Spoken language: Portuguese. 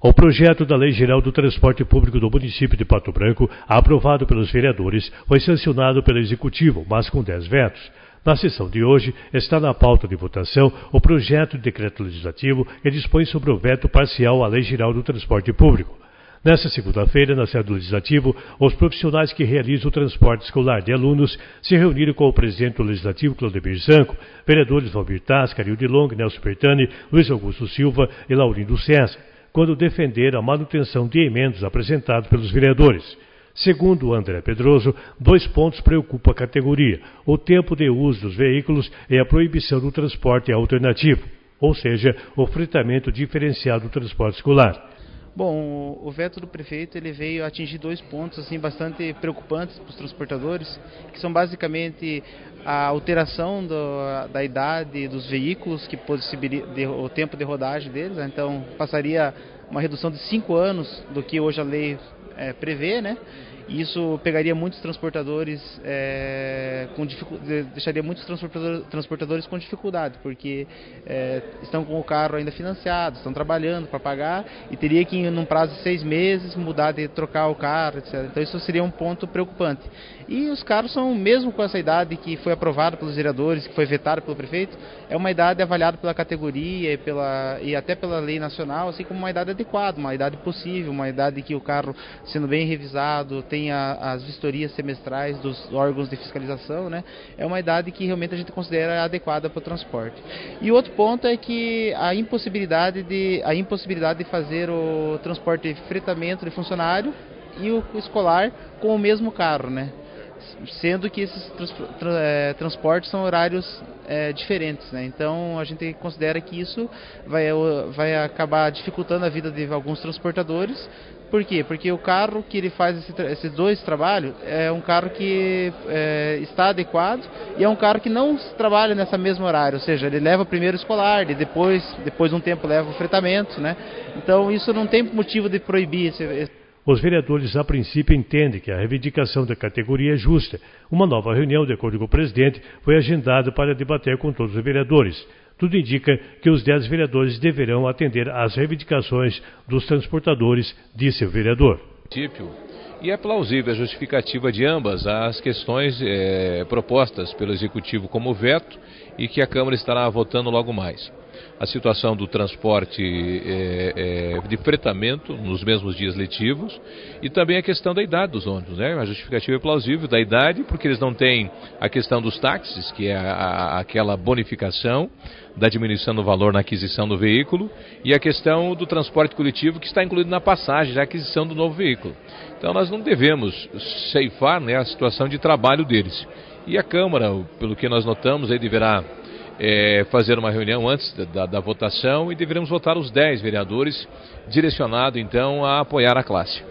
O projeto da Lei Geral do Transporte Público do município de Pato Branco, aprovado pelos vereadores, foi sancionado pelo Executivo, mas com 10 vetos. Na sessão de hoje, está na pauta de votação o projeto de decreto legislativo que dispõe sobre o veto parcial à Lei Geral do Transporte Público. Nesta segunda-feira, na sede do Legislativo, os profissionais que realizam o transporte escolar de alunos se reuniram com o presidente do Legislativo, Claudemir Zanco, vereadores Valmir Taz, Carilde Long, Nelson Pertani, Luiz Augusto Silva e Laurindo César, quando defenderam a manutenção de emendas apresentadas pelos vereadores. Segundo André Pedroso, 2 pontos preocupam a categoria: o tempo de uso dos veículos e a proibição do transporte alternativo, ou seja, o fretamento diferenciado do transporte escolar. Bom, o veto do prefeito ele veio atingir 2 pontos assim, bastante preocupantes para os transportadores, que são basicamente a alteração da idade dos veículos, que possibilita o tempo de rodagem deles, né? Então passaria uma redução de 5 anos do que hoje a lei prevê, né? E isso pegaria muitos transportadores, deixaria muitos transportadores com dificuldade, porque estão com o carro ainda financiado, estão trabalhando para pagar e teria que, num prazo de 6 meses, mudar de trocar o carro, etc. Então isso seria um ponto preocupante. E os carros são, mesmo com essa idade que foi aprovada pelos vereadores, que foi vetada pelo prefeito, é uma idade avaliada pela categoria e até pela lei nacional, assim como uma idade adequada, uma idade possível, uma idade que o carro, sendo bem revisado, tem as vistorias semestrais dos órgãos de fiscalização, né? É uma idade que realmente a gente considera adequada para o transporte. E outro ponto é que a impossibilidade de fazer o transporte de fretamento de funcionário e o escolar com o mesmo carro, né? Sendo que esses transportes são horários diferentes, né? Então a gente considera que isso vai acabar dificultando a vida de alguns transportadores. Por quê? Porque o carro que ele faz esses 2 trabalhos é um carro que está adequado e é um carro que não trabalha nessa mesma horário, ou seja, ele leva primeiro o escolar e depois de um tempo leva o fretamento, né? Então isso não tem motivo de proibir Os vereadores, a princípio, entendem que a reivindicação da categoria é justa. Uma nova reunião, de acordo com o presidente, foi agendada para debater com todos os vereadores. Tudo indica que os 10 vereadores deverão atender às reivindicações dos transportadores, disse o vereador. E é plausível a justificativa de ambas as questões propostas pelo Executivo como veto e que a Câmara estará votando logo mais. A situação do transporte de fretamento nos mesmos dias letivos e também a questão da idade dos ônibus, né? A justificativa é plausível da idade porque eles não têm a questão dos táxis, que é aquela bonificação da diminuição do valor na aquisição do veículo, e a questão do transporte coletivo que está incluído na passagem da aquisição do novo veículo. Então nós não devemos ceifar, né, a situação de trabalho deles. E a Câmara, pelo que nós notamos, aí deverá fazer uma reunião antes da votação e deveremos votar os 10 vereadores, direcionado então a apoiar a classe.